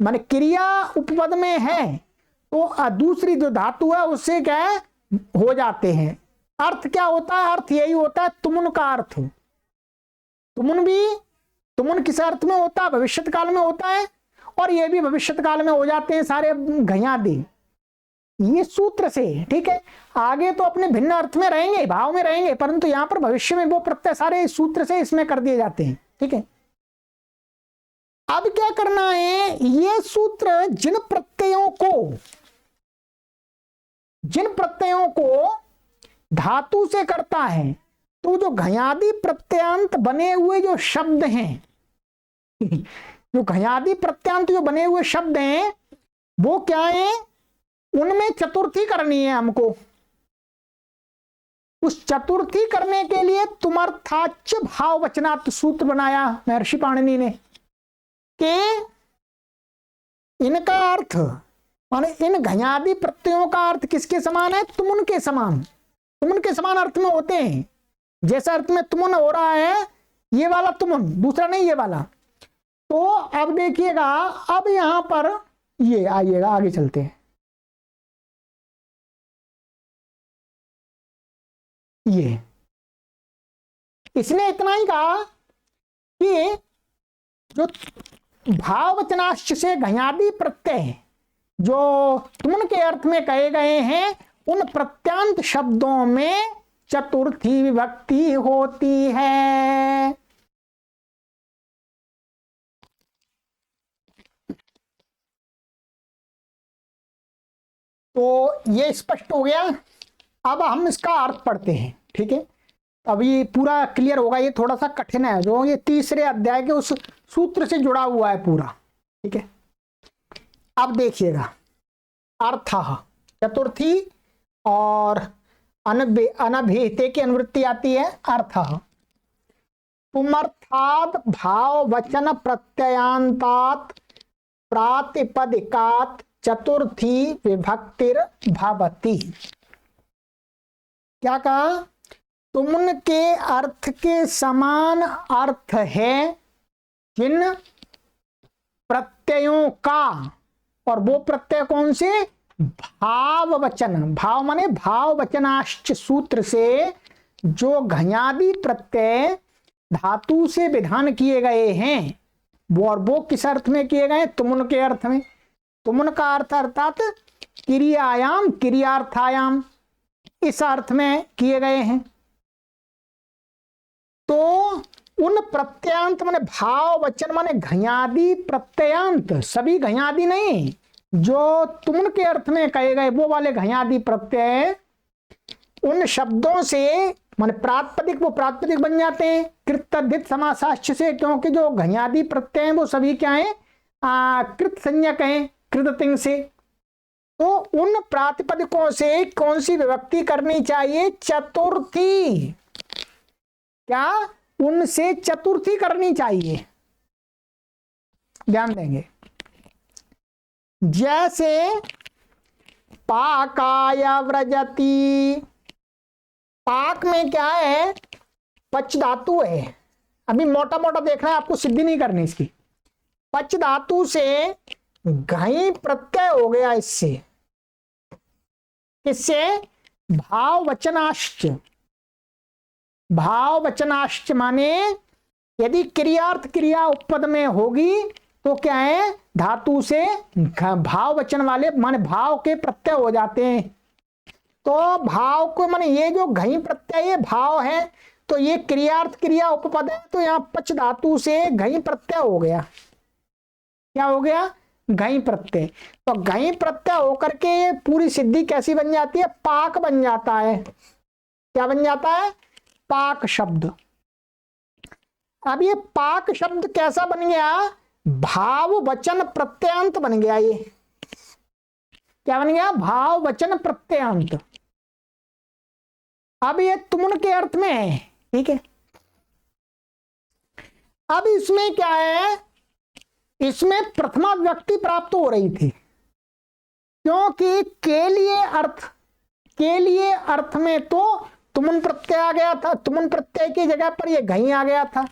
माने क्रिया उपपद में है तो दूसरी जो धातु है उससे क्या है हो जाते हैं। अर्थ क्या होता है, अर्थ यही होता है तुमुन का अर्थ। तुमुन भी, तुमुन किस अर्थ में होता है, भविष्यत काल में होता है, और ये भी भविष्यत काल में हो जाते हैं सारे घयादि, ये सूत्र से, ठीक है। आगे तो अपने भिन्न अर्थ में रहेंगे, भाव में रहेंगे, परंतु यहां पर भविष्य में वो प्रत्यय सारे इस सूत्र से इसमें कर दिए जाते हैं, ठीक है। अब क्या करना है, ये सूत्र जिन प्रत्ययों को धातु से करता है तो जो घयादि प्रत्यांत बने हुए जो शब्द हैं जो घयादि प्रत्यांत जो बने हुए शब्द हैं वो क्या है, उनमें चतुर्थी करनी है हमको। उस चतुर्थी करने के लिए तुमर्थाच भाव वचनात् सूत्र बनाया महर्षि पाणिनि ने कि इनका अर्थ माने इन घयादि प्रत्ययों का अर्थ किसके समान है, तुमुन के समान, तुमुन के समान अर्थ में होते हैं। जैसा अर्थ में तुमुन हो रहा है ये वाला तुमुन, दूसरा नहीं ये वाला। तो अब देखिएगा, अब यहां पर ये आइएगा, आगे चलते हैं। ये इसने इतना ही कहा कि जो भाववचनाश्च से घयादि प्रत्यय जो तुमन के अर्थ में कहे गए हैं उन प्रत्यांत शब्दों में चतुर्थी विभक्ति होती है। तो ये स्पष्ट हो गया। अब हम इसका अर्थ पढ़ते हैं, ठीक है। अब ये पूरा क्लियर होगा, ये थोड़ा सा कठिन है, जो ये तीसरे अध्याय के उस सूत्र से जुड़ा हुआ है पूरा, ठीक है। अब देखिएगा, अर्थ चतुर्थी और अनभिहिते की अनुवृत्ति आती है। अर्थ तुमर्थात् भाव वचन प्रत्ययांतात् प्रातिपदिकात् चतुर्थी विभक्तिर भवति। क्या कहा, तुमन के अर्थ के समान अर्थ है जिन प्रत्ययों का, और वो प्रत्यय कौन से, भाव वचन, भाव माने भाव वचनाश्च सूत्र से जो घयादि प्रत्यय धातु से विधान किए गए हैं वो, और वो किस अर्थ में किए गए, तुमुन के अर्थ में। तुमुन का अर्थ अर्थात क्रियायाम क्रियार्थायाम, इस अर्थ में किए गए हैं। तो उन प्रत्यांत माने भाव वचन माने घयादि प्रत्ययांत, सभी घयादि नहीं, जो तुमन के अर्थ में कहे गए वो वाले घयादि प्रत्यय उन शब्दों से माने प्रातिपदिक, वो प्रातिपदिक बन जाते हैं कृतधित समासाश्च से, क्योंकि जो घयादि प्रत्यय हैं वो सभी क्या है, कृत संज्ञक हैं कृततिंग से। तो उन प्रातिपदिकों से कौन सी विभक्ति करनी चाहिए, चतुर्थी। क्या, उनसे चतुर्थी करनी चाहिए, ध्यान देंगे। जैसे पाकाय व्रजति, पाक में क्या है, पच धातु है। अभी मोटा मोटा देखना है आपको, सिद्धि नहीं करनी इसकी। पच धातु से घई प्रत्यय हो गया, इससे किससे, भाव वचनाश्च। भाव वचनाश्च माने यदि क्रियार्थ क्रिया उपपद में होगी तो क्या है, धातु से भाव वचन वाले माने भाव के प्रत्यय हो जाते हैं। तो भाव को माने ये जो घई प्रत्यय ये भाव है, तो ये क्रियार्थ क्रिया उपपद है, तो यहां पच धातु से घई प्रत्यय हो गया। क्या हो गया, घई प्रत्यय। तो घई प्रत्यय होकर के पूरी सिद्धि कैसी बन जाती है, पाक बन जाता है। क्या बन जाता है, पाक शब्द। अब ये पाक शब्द कैसा बन गया, भाव वचन प्रत्ययांत बन गया। ये क्या बन गया, भाव वचन प्रत्ययांत। अब ये तुमन के अर्थ में है, ठीक है। अब इसमें क्या है, इसमें प्रथमा व्यक्ति प्राप्त हो रही थी, क्योंकि के लिए अर्थ में तो तुमन प्रत्यय आ गया था, तुमन प्रत्यय की जगह पर यह घई आ गया था,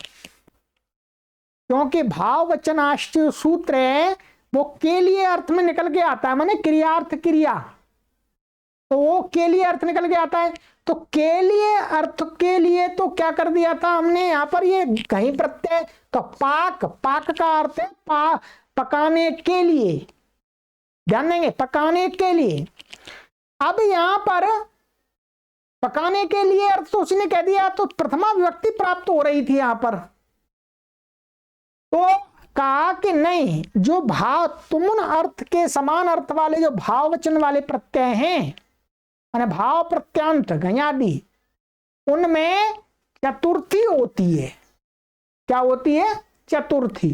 क्योंकि भाव वचनाश्च सूत्र है वो के लिए अर्थ में निकल के आता है, माने क्रियार्थ क्रिया, तो वो के लिए अर्थ निकल के आता है। तो के लिए अर्थ के लिए तो क्या कर दिया था हमने यहां पर, ये घई प्रत्यय। तो पाक, पाक का अर्थ है पकाने के लिए, ध्यान देंगे, पकाने के लिए। अब यहां पर पकाने के लिए अर्थ तो उसने कह दिया, तो प्रथमा विभक्ति प्राप्त हो रही थी यहां पर। तो कहा कि नहीं, जो भाव तुमन अर्थ के समान अर्थ वाले जो भाव वचन वाले प्रत्यय हैं, माने भाव प्रत्यांत घयादि, उनमें चतुर्थी होती है। क्या होती है, चतुर्थी।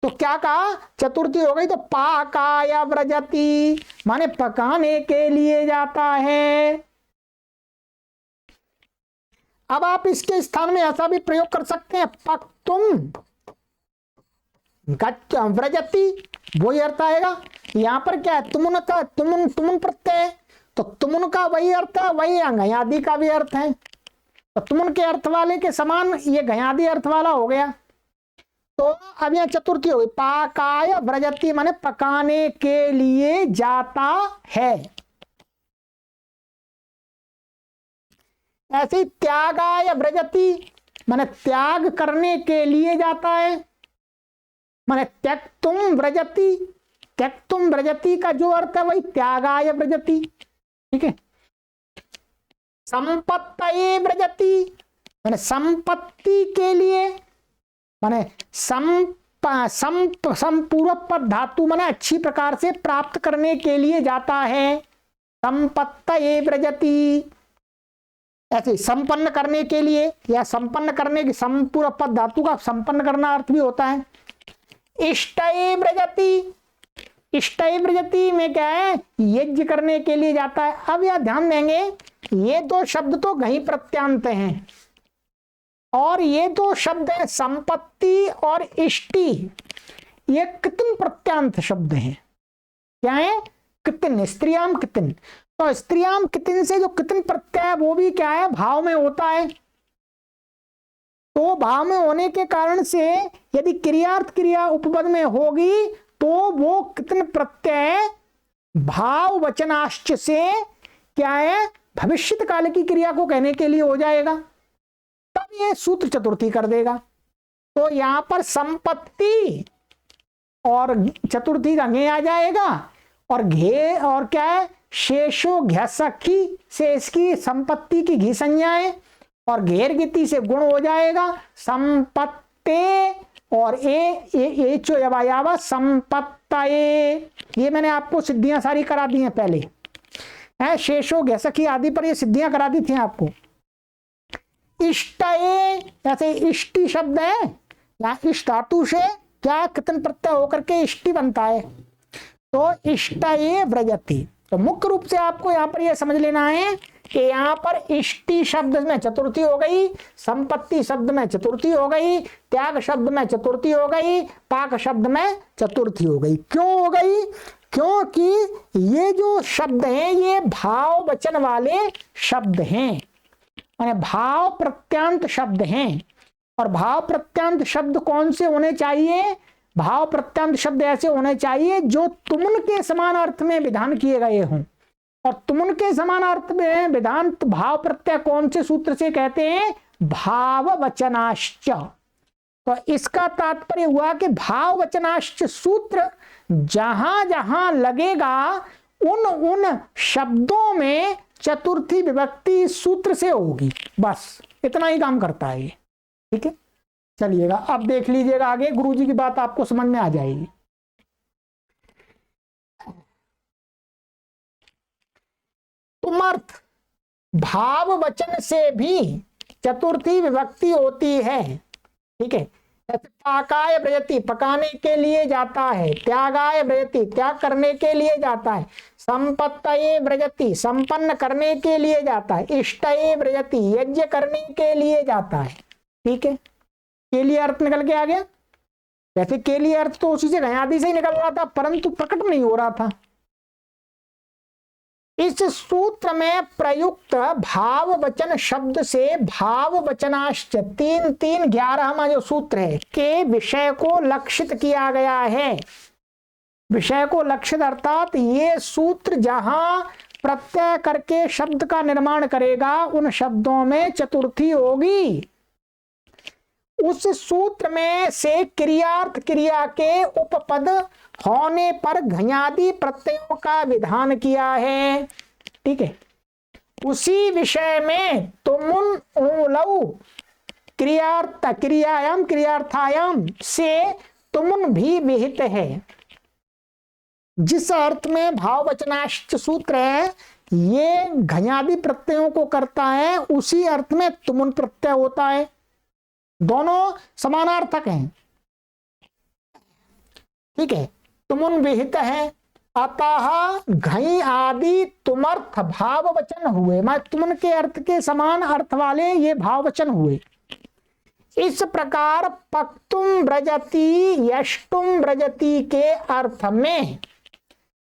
तो क्या कहा, चतुर्थी हो गई। तो पाकाय व्रजति माने पकाने के लिए जाता है। अब आप इसके स्थान में ऐसा भी प्रयोग कर सकते हैं, पक्तुम व्रजति, वही अर्थ आएगा। यहां पर क्या है, तुमुन का तुमुन प्रत्यय, तो तुमुन का वही अर्थ है, वही घयादि का भी अर्थ है। तो तुमुन के अर्थ वाले के समान ये घयादि अर्थ वाला हो गया। तो अब यहां चतुर्थी हो गई, पाकाय व्रजति माने पकाने के लिए जाता है। ऐसे त्यागाय व्रजति माने त्याग करने के लिए जाता है, माने त्यक्तुम व्रजति, त्यक्तुम व्रजति का जो अर्थ है वही त्यागाय व्रजति, ठीक है। संपत्तये व्रजति माने संपत्ति के लिए, माने संपूर्व पद धातु माने अच्छी प्रकार से प्राप्त करने के लिए जाता है। संपत्तये व्रजति, ऐसे संपन्न करने के लिए, या संपन्न करने की संपूर्व पद धातु का संपन्न करना अर्थ भी होता है। इष्टये व्रजति, इष्टये व्रजति में क्या है, यज्ञ करने के लिए जाता है। अब यह ध्यान देंगे, ये दो शब्द तो घई प्रत्यांत हैं, और ये दो शब्द है संपत्ति और इष्टि, ये कितन प्रत्यांत शब्द हैं। क्या है, कितन, स्त्रियाम कितन। तो स्त्रियाम कितन से जो कितन प्रत्यय वो भी क्या है, भाव में होता है। तो भाव में होने के कारण से यदि क्रियार्थ क्रिया उपपद में होगी तो वो कितन प्रत्यय भाव वचनाश्च से क्या है, भविष्यत काल की क्रिया को कहने के लिए हो जाएगा, तब ये सूत्र चतुर्थी कर देगा। तो यहां पर संपत्ति और चतुर्थी का घे आ जाएगा, और घे और क्या है, शेषो घ्यसखी से इसकी संपत्ति की घी संज्ञा है, और घेर गति से गुण हो जाएगा संपत्ते, और ए चो यवायावा संपत्तये। ये मैंने आपको सिद्धियां सारी करा दी हैं पहले। है, शेषो सखी आदि पर ये सिद्धियां करा दी थी आपको। इष्टये, ऐसे इष्टि शब्द है, या इष्ट धातु से क्या कृतन प्रत्यय होकर के इष्टि बनता है, तो इष्टये व्रजति। तो मुख्य रूप से आपको यहाँ पर यह समझ लेना है कि यहाँ पर इष्टि शब्द में चतुर्थी हो गई, संपत्ति शब्द में चतुर्थी हो गई, त्याग शब्द में चतुर्थी हो गई, पाक शब्द में चतुर्थी हो गई। क्यों हो गई? क्योंकि ये जो शब्द हैं ये भाव वचन वाले शब्द हैं, माने भाव प्रत्यांत शब्द हैं। और भाव प्रत्यांत शब्द कौन से होने चाहिए? भाव प्रत्यांत शब्द ऐसे होने चाहिए जो तुमन के समान अर्थ में विधान किए गए हों। और तुमन के समान अर्थ में विधान भाव प्रत्यय कौन से सूत्र से कहते हैं? भाव वचनाश्च। तो इसका तात्पर्य हुआ कि भाव वचनाश्च सूत्र जहां जहां लगेगा उन शब्दों में चतुर्थी विभक्ति सूत्र से होगी। बस इतना ही काम करता है ये। ठीक है, चलिएगा अब देख लीजिएगा आगे, गुरुजी की बात आपको समझ में आ जाएगी। तुमर्थ भाव वचन से भी चतुर्थी विभक्ति होती है। ठीक है, पाकाय व्रजति पकाने के लिए जाता है, त्यागाय व्रजति त्याग करने के लिए जाता है, संपत्तये व्रजति संपन्न करने के लिए जाता है, इष्टये व्रजति यज्ञ करने के लिए जाता है। ठीक है, के लिए अर्थ निकल के आ गया। वैसे के लिए अर्थ तो उसी से आदि से ही निकल रहा था, परंतु प्रकट नहीं हो रहा था। इस सूत्र में प्रयुक्त भाव वचन शब्द से भाव वचनाश्च 3-3-11 जो सूत्र है के विषय को लक्षित किया गया है। विषय को लक्षित अर्थात ये सूत्र जहां प्रत्यय करके शब्द का निर्माण करेगा उन शब्दों में चतुर्थी होगी। उस सूत्र में से क्रियार्थ क्रिया के उपपद होने पर घञादि प्रत्ययों का विधान किया है। ठीक है, उसी विषय में तुमुन उलौ क्रियार्थ क्रियायाम क्रियार्थायाम से तुमुन भी विहित है। जिस अर्थ में भाव वचनाश्च सूत्र है ये घञादि प्रत्ययों को करता है, उसी अर्थ में तुमुन प्रत्यय होता है। दोनों समानार्थक हैं। ठीक है, तुमुन विहित है, अतः घई आदि तुमर्थ भाव वचन हुए, मैं तुमन के अर्थ के समान अर्थ वाले ये भाव वचन हुए। इस प्रकार पक्तुम व्रजति यष्टुम व्रजति के अर्थ में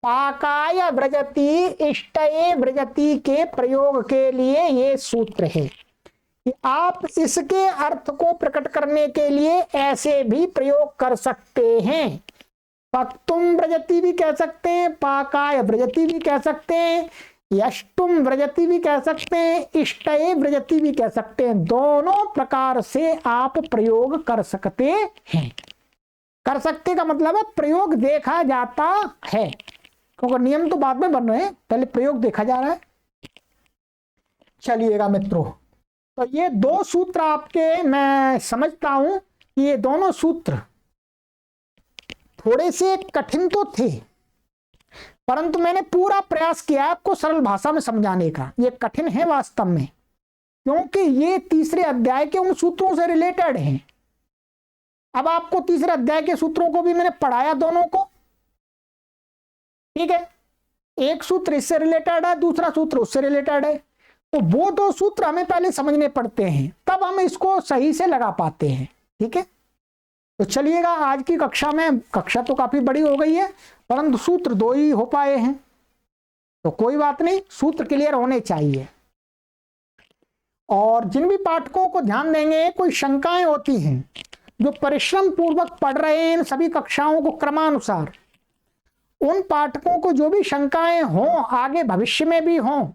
पाकाय व्रजति इष्टये व्रजति के प्रयोग के लिए ये सूत्र है। आप इसके अर्थ को प्रकट करने के लिए ऐसे भी प्रयोग कर सकते हैं। पक्तुम व्रजति भी कह सकते हैं, पाकाय व्रजति भी कह सकते हैं, यष्टुम व्रजति भी कह सकते हैं, इष्टये व्रजति भी कह सकते हैं। दोनों प्रकार से आप प्रयोग कर सकते हैं। कर सकते का मतलब है प्रयोग देखा जाता है, क्योंकि नियम तो बाद में बन रहे हैं, पहले प्रयोग देखा जा रहा है। चलिएगा मित्रों, तो ये दो सूत्र आपके मैं समझता हूं कि ये दोनों सूत्र थोड़े से कठिन तो थे, परंतु मैंने पूरा प्रयास किया आपको सरल भाषा में समझाने का। ये कठिन है वास्तव में, क्योंकि ये तीसरे अध्याय के उन सूत्रों से रिलेटेड हैं। अब आपको तीसरे अध्याय के सूत्रों को भी मैंने पढ़ाया दोनों को। ठीक है, एक सूत्र इससे रिलेटेड है, दूसरा सूत्र उससे रिलेटेड है, तो वो दो सूत्र हमें पहले समझने पड़ते हैं, तब हम इसको सही से लगा पाते हैं। ठीक है, तो चलिएगा आज की कक्षा में, कक्षा तो काफी बड़ी हो गई है परंतु सूत्र दो ही हो पाए हैं, तो कोई बात नहीं, सूत्र क्लियर होने चाहिए। और जिन भी पाठकों को ध्यान देंगे, कोई शंकाएं होती हैं, जो परिश्रम पूर्वक पढ़ रहे हैं इन सभी कक्षाओं को क्रमानुसार, उन पाठकों को जो भी शंकाएं हों, आगे भविष्य में भी हों,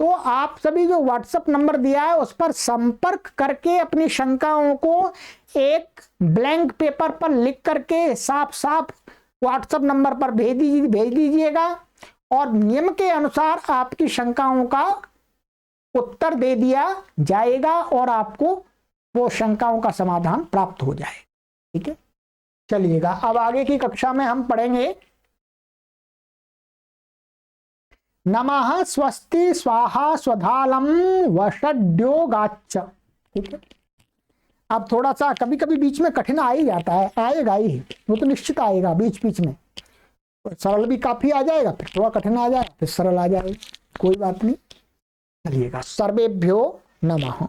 तो आप सभी जो व्हाट्सएप नंबर दिया है उस पर संपर्क करके अपनी शंकाओं को एक ब्लैंक पेपर पर लिख करके साफ साफ व्हाट्सएप नंबर पर भेज दीजिएगा, और नियम के अनुसार आपकी शंकाओं का उत्तर दे दिया जाएगा और आपको वो शंकाओं का समाधान प्राप्त हो जाए। ठीक है, चलिएगा अब आगे की कक्षा में हम पढ़ेंगे नमः स्वस्ति स्वाहा स्वधालम वषड्योगाच्च। ठीक है, अब थोड़ा सा कभी कभी बीच में कठिन आ ही जाता है, आएगा ही, वो तो निश्चित आएगा बीच बीच में। सरल भी काफी आ जाएगा, फिर थोड़ा कठिन आ जाएगा, फिर सरल आ जाएगा, कोई बात नहीं। चलिएगा, सर्वेभ्यो नमः।